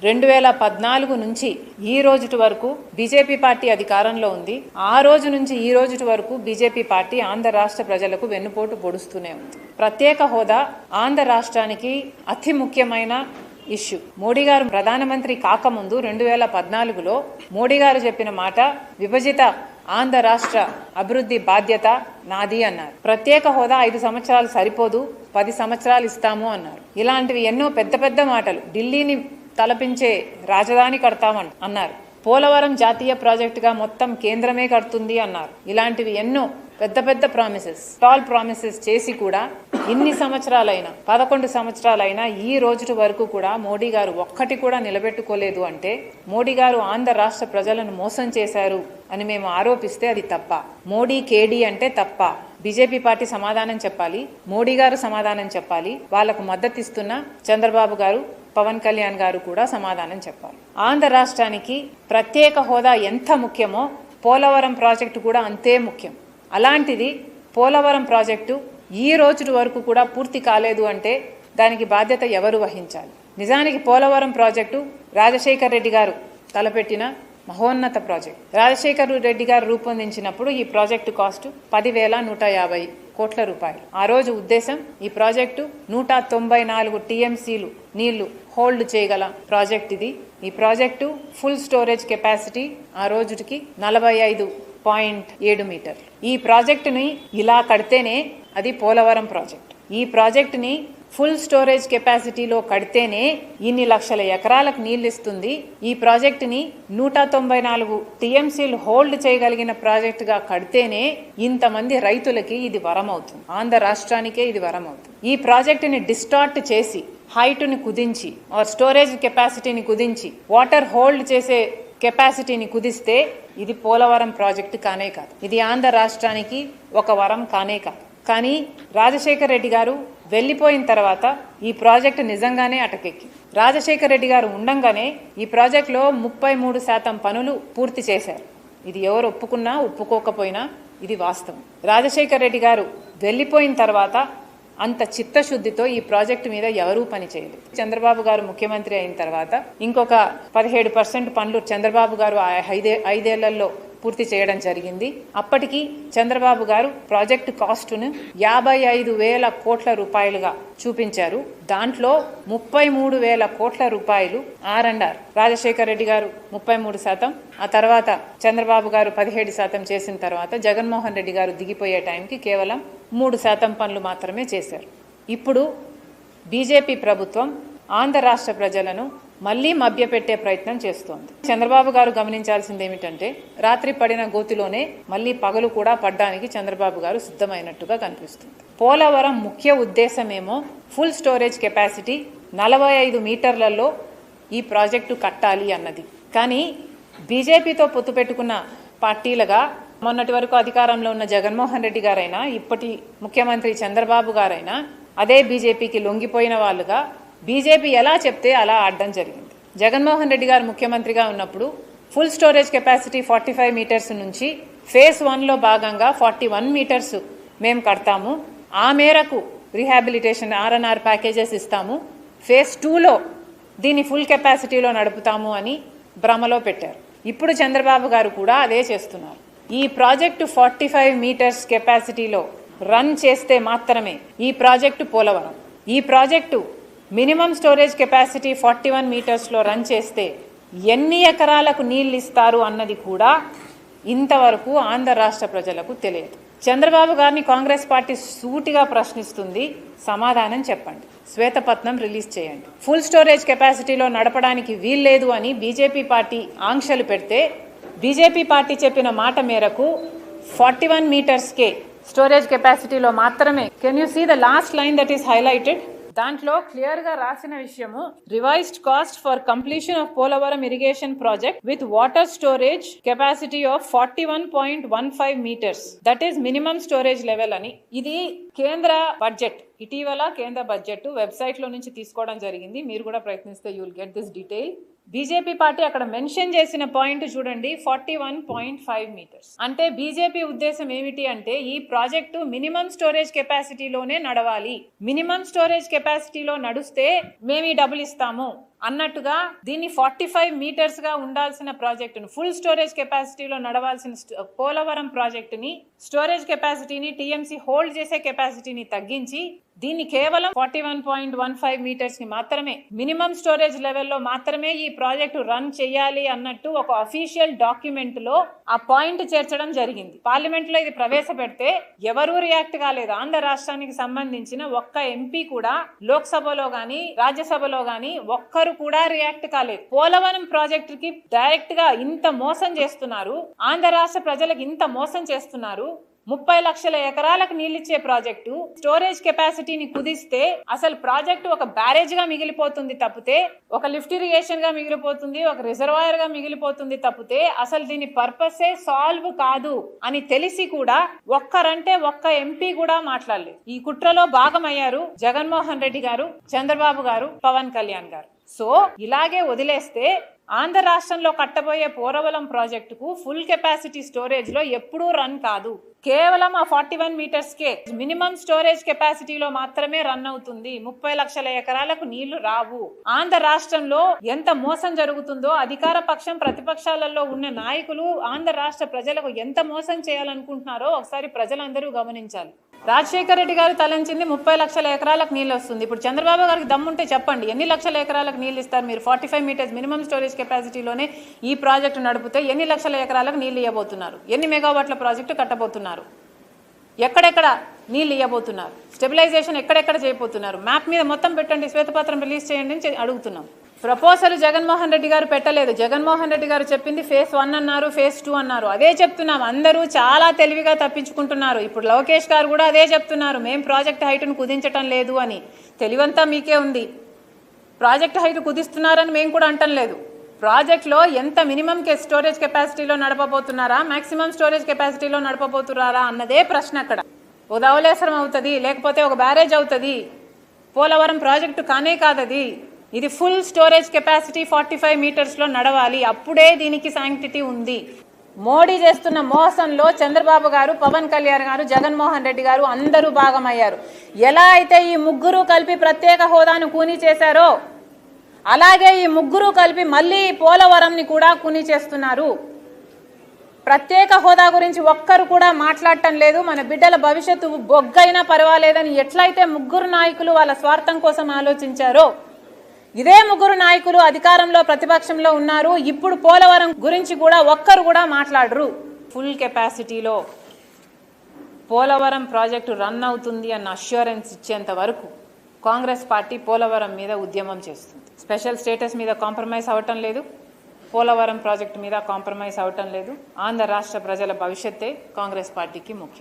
2014 నుంచి ఈ రోజుటి వరకు బీజేపీ పార్టీ అధికారంలో ఉంది. ఆ రోజు నుంచి ఈ రోజుటి వరకు బీజేపీ పార్టీ ఆంధ్ర రాష్ట్ర ప్రజలకు వెన్నుపోటు పొడుస్తూనే ఉంది. ప్రత్యేక హోదా ఆంధ్ర రాష్ట్రానికి అతి ముఖ్యమైన ఇష్యూ. మోడీ గారు ప్రధానమంత్రి కాకముందు 2014లో మోడీ గారు చెప్పిన మాట, విభజిత ఆంధ్ర రాష్ట్ర అభివృద్ధి బాధ్యత నాది అన్నారు. ప్రత్యేక హోదా 5 సంవత్సరాలు సరిపోదు, 10 సంవత్సరాలు ఇస్తాము అన్నారు. ఇలాంటివి ఎన్నో పెద్ద పెద్ద మాటలు. ఢిల్లీని తలపించే రాజధాని కడతామని అన్నారు. పోలవరం జాతీయ ప్రాజెక్టుగా మొత్తం కేంద్రమే కడుతుంది అన్నారు. ఇలాంటివి ఎన్నో పెద్ద పెద్ద ప్రామిసెస్, టాల్ ప్రామిసెస్ చేసి కూడా ఇన్ని సంవత్సరాలైనా 11 సంవత్సరాలైనా ఈ రోజు వరకు కూడా మోడీ గారు ఒక్కటి కూడా నిలబెట్టుకోలేదు అంటే మోడీ గారు ఆంధ్ర రాష్ట్ర ప్రజలను మోసం చేశారు అని మేము ఆరోపిస్తే అది తప్ప. మోడీ కేడీ అంటే తప్ప. బీజేపీ పార్టీ సమాధానం చెప్పాలి, మోడీ గారు సమాధానం చెప్పాలి, వాళ్లకు మద్దతు ఇస్తున్న చంద్రబాబు గారు, పవన్ కళ్యాణ్ గారు కూడా సమాధానం చెప్పాలి. ఆంధ్ర రాష్ట్రానికి ప్రత్యేక హోదా ఎంత ముఖ్యమో పోలవరం ప్రాజెక్టు కూడా అంతే ముఖ్యం. అలాంటిది పోలవరం ప్రాజెక్టు ఈ రోజు వరకు కూడా పూర్తి కాలేదు అంటే దానికి బాధ్యత ఎవరు వహించాలి? నిజానికి పోలవరం ప్రాజెక్టు రాజశేఖర్ రెడ్డి గారు తలపెట్టిన మహోన్నత ప్రాజెక్ట్. రాజశేఖర్ రెడ్డి గారు రూపొందించినప్పుడు ఈ ప్రాజెక్టు కాస్ట్ 10,150 కోట్ల రూపాయలు. ఆ రోజు ఉద్దేశం, ఈ ప్రాజెక్టు 194 టీఎంసీలు నీళ్లు హోల్డ్ చేయగల ప్రాజెక్ట్ ఇది. ఈ ప్రాజెక్టు ఫుల్ స్టోరేజ్ కెపాసిటీ ఆ రోజుకి 45.7 మీటర్లు. ఈ ప్రాజెక్టుని ఇలా కడితేనే అది పోలవరం ప్రాజెక్ట్. ఈ ప్రాజెక్టుని ఫుల్ స్టోరేజ్ కెపాసిటీలో కడితేనే ఇన్ని లక్షల ఎకరాలకు నీళ్లు ఇస్తుంది. ఈ ప్రాజెక్టుని 194 టీఎంసీలు హోల్డ్ చేయగలిగిన ప్రాజెక్టుగా కడితేనే ఇంతమంది రైతులకి ఇది వరం అవుతుంది. ఆంధ్ర రాష్ట్రానికే ఇది వరం అవుతుంది. ఈ ప్రాజెక్టుని డిస్టార్ట్ చేసి హైట్ని కుదించి స్టోరేజ్ కెపాసిటీని కుదించి వాటర్ హోల్డ్ చేసే కెపాసిటీని కుదిస్తే ఇది పోలవరం ప్రాజెక్టు కానే కాదు. ఇది ఆంధ్ర రాష్ట్రానికి ఒక వరం కానే కాదు. కానీ రాజశేఖర్ రెడ్డి గారు వెళ్లిపోయిన తర్వాత ఈ ప్రాజెక్టు నిజంగానే అటకెక్కి. రాజశేఖర్ రెడ్డి గారు ఉండంగానే ఈ ప్రాజెక్టులో 33% పనులు పూర్తి చేశారు. ఇది ఎవరు ఒప్పుకున్నా ఒప్పుకోకపోయినా ఇది వాస్తవం. రాజశేఖర్ రెడ్డి గారు వెళ్లిపోయిన తర్వాత అంత చిత్తశుద్ధితో ఈ ప్రాజెక్టు మీద ఎవరూ పని చేయలేదు. చంద్రబాబు గారు ముఖ్యమంత్రి అయిన తర్వాత ఇంకొక 17% పనులు చంద్రబాబు గారు 5 ఏళ్లలో పూర్తి చేయడం జరిగింది. అప్పటికి చంద్రబాబు గారు ప్రాజెక్టు కాస్టును 55,000 కోట్ల రూపాయలుగా చూపించారు. దాంట్లో 33,000 కోట్ల రూపాయలు R&R. రాజశేఖర్ రెడ్డి గారు 33%, ఆ తర్వాత చంద్రబాబు గారు 17% చేసిన తర్వాత జగన్మోహన్ రెడ్డి గారు దిగిపోయే టైంకి కేవలం 3% పనులు మాత్రమే చేశారు. ఇప్పుడు బీజేపీ ప్రభుత్వం ఆంధ్ర రాష్ట్ర ప్రజలను మళ్లీ మభ్యపెట్టే ప్రయత్నం చేస్తోంది. చంద్రబాబు గారు గమనించాల్సింది ఏమిటంటే రాత్రి పడిన గోతిలోనే మళ్లీ పగలు కూడా పడ్డానికి చంద్రబాబు గారు సిద్ధమైనట్టుగా కనిపిస్తుంది. పోలవరం ముఖ్య ఉద్దేశమేమో ఫుల్ స్టోరేజ్ కెపాసిటీ 45 మీటర్లలో ఈ ప్రాజెక్టు కట్టాలి అన్నది. కానీ బీజేపీతో పొత్తు పెట్టుకున్న పార్టీలుగా మొన్నటి వరకు అధికారంలో ఉన్న జగన్మోహన్ రెడ్డి గారైనా, ఇప్పటి ముఖ్యమంత్రి చంద్రబాబు గారైనా అదే బీజేపీకి లొంగిపోయిన వాళ్ళుగా బీజేపీ ఎలా చెప్తే అలా ఆడడం జరిగింది. జగన్మోహన్ రెడ్డి గారు ముఖ్యమంత్రిగా ఉన్నప్పుడు ఫుల్ స్టోరేజ్ కెపాసిటీ 45 మీటర్స్ నుంచి ఫేజ్ 1లో భాగంగా 41 మీటర్స్ మేము కడతాము, ఆ మేరకు రీహాబిలిటేషన్ R&R ప్యాకేజెస్ ఇస్తాము, ఫేజ్ 2లో దీన్ని ఫుల్ కెపాసిటీలో నడుపుతాము అని భ్రమలో పెట్టారు. ఇప్పుడు చంద్రబాబు గారు కూడా అదే చేస్తున్నారు. ఈ ప్రాజెక్టు 45 మీటర్స్ కెపాసిటీలో రన్ చేస్తే మాత్రమే ఈ ప్రాజెక్టు పోలవరం. ఈ ప్రాజెక్టు మినిమం స్టోరేజ్ కెపాసిటీ 41 మీటర్స్లో రన్ చేస్తే ఎన్ని ఎకరాలకు నీళ్ళు ఇస్తారు అన్నది కూడా ఇంతవరకు ఆంధ్ర రాష్ట్ర ప్రజలకు తెలియదు. చంద్రబాబు గారిని కాంగ్రెస్ పార్టీ సూటిగా ప్రశ్నిస్తుంది, సమాధానం చెప్పండి, శ్వేతపత్రం రిలీజ్ చేయండి. ఫుల్ స్టోరేజ్ కెపాసిటీలో నడపడానికి వీల్లేదు అని బీజేపీ పార్టీ ఆంక్షలు పెడితే బీజేపీ పార్టీ చెప్పిన మాట మేరకు 41 మీటర్స్కే స్టోరేజ్ కెపాసిటీలో మాత్రమే. Can you see the last line that is highlighted? దాంట్లో క్లియర్ గా రాసిన విషయము, revised cost for completion of Polavaram irrigation project with water storage capacity of 41.15 metres, that is minimum storage level అని. ఇది కేంద్ర బడ్జెట్, ఇటీవల కేంద్ర బడ్జెట్ వెబ్సైట్ లో నుంచి తీసుకోవడం జరిగింది. మీరు కూడా ప్రయత్నిస్తే you will get this detail. BJP party అక్కడ మెన్షన్ చేసిన పాయింట్ చూడండి, 41.5 మీటర్స్. అంటే బీజేపీ ఉద్దేశం ఏమిటి అంటే ఈ ప్రాజెక్టు మినిమం స్టోరేజ్ కెపాసిటీలోనే నడవాలి, మినిమం స్టోరేజ్ కెపాసిటీలో నడుస్తే మేము ఈ డబ్బులు ఇస్తాము అన్నట్టుగా దీన్ని 45 మీటర్స్ గా ఉండాల్సిన ప్రాజెక్టును, ఫుల్ స్టోరేజ్ కెపాసిటీలో నడవాల్సిన పోలవరం ప్రాజెక్టుని స్టోరేజ్ కెపాసిటీని టీఎంసీ హోల్డ్ చేసే కెపాసిటీని తగ్గించి దీన్ని కేవలం 41.15 మీటర్స్ కి మాత్రమే మినిమం స్టోరేజ్ లెవెల్లో మాత్రమే ఈ ప్రాజెక్టు రన్ చేయాలి అన్నట్టు ఒక అఫీషియల్ డాక్యుమెంట్ లో ఆ పాయింట్ చేర్చడం జరిగింది. పార్లమెంట్ లో ఇది ప్రవేశపెడితే ఎవరూ రియాక్ట్ కాలేదు. ఆంధ్ర రాష్ట్రానికి సంబంధించిన ఒక్క ఎంపీ కూడా లోక్సభలో గాని రాజ్యసభలో గాని ఒక్కరు కూడా రియాక్ట్ కాలేదు. పోలవరం ప్రాజెక్టు కి డైరెక్ట్ గా ఇంత మోసం చేస్తున్నారు, ఆంధ్ర రాష్ట్ర ప్రజలకు ఇంత మోసం చేస్తున్నారు. 30 లక్షల ఎకరాలకు నీళ్ళిచ్చే ప్రాజెక్టు స్టోరేజ్ కెపాసిటీని కుదిస్తే అసలు ప్రాజెక్టు ఒక బ్యారేజ్ గా మిగిలిపోతుంది తప్పితే, ఒక లిఫ్ట్ ఇరిగేషన్ గా మిగిలిపోతుంది, ఒక రిజర్వాయర్ గా మిగిలిపోతుంది తప్పితే అసలు దీని పర్పసే సాల్వ్ కాదు అని తెలిసి కూడా ఒక్కరంటే ఒక్క ఎంపీ కూడా మాట్లాడలేదు. ఈ కుట్రలో భాగమయ్యారు జగన్మోహన్ రెడ్డి గారు, చంద్రబాబు గారు, పవన్ కళ్యాణ్ గారు. సో ఇలాగే వదిలేస్తే ఆంధ్ర రాష్ట్రంలో కట్టబోయే పోలవరం ప్రాజెక్టుకు ఫుల్ కెపాసిటీ స్టోరేజ్ లో ఎప్పుడూ రన్ కాదు. కేవలం ఆ 41 మీటర్స్ కే మినిమం స్టోరేజ్ కెపాసిటీలో మాత్రమే రన్ అవుతుంది. 30 లక్షల ఎకరాలకు నీళ్లు రావు. ఆంధ్ర రాష్ట్రంలో ఎంత మోసం జరుగుతుందో అధికార పక్షం ప్రతిపక్షాలలో ఉన్న నాయకులు ఆంధ్ర రాష్ట్ర ప్రజలకు ఎంత మోసం చేయాలనుకుంటున్నారో ఒకసారి ప్రజలందరూ గమనించాలి. రాజశేఖర రెడ్డి గారు తలంచింది 30 లక్షల ఎకరాలకు నీళ్ళు వస్తుంది. ఇప్పుడు చంద్రబాబు గారికి దమ్ముంటే చెప్పండి, ఎన్ని లక్షల ఎకరాలకు నీళ్ళు ఇస్తారు మీరు? 45 మీటర్స్ మినిమం స్టోరేజ్ కెపాసిటీలోనే ఈ ప్రాజెక్టు నడిపితే ఎన్ని లక్షల ఎకరాలకు నీళ్ళు ఇవ్వబోతున్నారు? ఎన్ని మెగావాట్ల ప్రాజెక్టు కట్టబోతున్నారు? ఎక్కడెక్కడ నీళ్ళు ఇవ్వబోతున్నారు? స్టెబిలైజేషన్ ఎక్కడెక్కడ చేయబోతున్నారు? మ్యాప్ మీద మొత్తం పెట్టండి, శ్వేతపత్రం రిలీజ్ చేయండి అని అడుగుతున్నాం. ప్రపోజల్ జగన్మోహన్ రెడ్డి గారు పెట్టలేదు. జగన్మోహన్ రెడ్డి గారు చెప్పింది ఫేజ్ 1 అన్నారు, ఫేజ్ 2 అన్నారు. అదే చెప్తున్నాం, అందరూ చాలా తెలివిగా తప్పించుకుంటున్నారు. ఇప్పుడు లోకేష్ గారు కూడా అదే చెప్తున్నారు, మేం ప్రాజెక్ట్ హైట్ను కుదించటం లేదు అని. తెలివంతా మీకే ఉంది. ప్రాజెక్ట్ హైట్ కుదిస్తున్నారని మేము కూడా అంటం లేదు. ప్రాజెక్ట్లో ఎంత మినిమం స్టోరేజ్ కెపాసిటీలో నడపబోతున్నారా, మాక్సిమం స్టోరేజ్ కెపాసిటీలో నడపబోతున్నారా అన్నదే ప్రశ్న. అక్కడ ఓ ధవళేశ్వరం అవుతుంది, లేకపోతే ఒక బ్యారేజ్ అవుతుంది. పోలవరం ప్రాజెక్టు కానే కాదది. ఇది ఫుల్ స్టోరేజ్ కెపాసిటీ 45 మీటర్స్లో నడవాలి. అప్పుడే దీనికి శాంక్టిటీ ఉంది. మోడీ చేస్తున్న మోసంలో చంద్రబాబు గారు, పవన్ కళ్యాణ్ గారు, జగన్మోహన్ రెడ్డి గారు అందరూ భాగమయ్యారు. ఎలా అయితే ఈ ముగ్గురు కలిపి ప్రత్యేక హోదాను కూనీ చేశారో అలాగే ఈ ముగ్గురు కలిపి మళ్ళీ పోలవరంని కూడా కూనీ చేస్తున్నారు. ప్రత్యేక హోదా గురించి ఒక్కరు కూడా మాట్లాడటం లేదు. మన బిడ్డల భవిష్యత్తు బొగ్గైనా పర్వాలేదని ఎట్లయితే ముగ్గురు నాయకులు వాళ్ళ స్వార్థం కోసం ఆలోచించారో ఇదే ముగ్గురు నాయకులు అధికారంలో ప్రతిపక్షంలో ఉన్నారు. ఇప్పుడు పోలవరం గురించి కూడా ఒక్కరు కూడా మాట్లాడరు. ఫుల్ కెపాసిటీలో పోలవరం ప్రాజెక్టు రన్ అవుతుంది అన్న అష్యూరెన్స్ ఇచ్చేంత వరకు కాంగ్రెస్ పార్టీ పోలవరం మీద ఉద్యమం చేస్తుంది. స్పెషల్ స్టేటస్ మీద కాంప్రమైజ్ అవ్వటం లేదు, పోలవరం ప్రాజెక్టు మీద కాంప్రమైజ్ అవ్వటం లేదు. ఆంధ్ర రాష్ట్ర ప్రజల భవిష్యత్తే కాంగ్రెస్ పార్టీకి ముఖ్యం.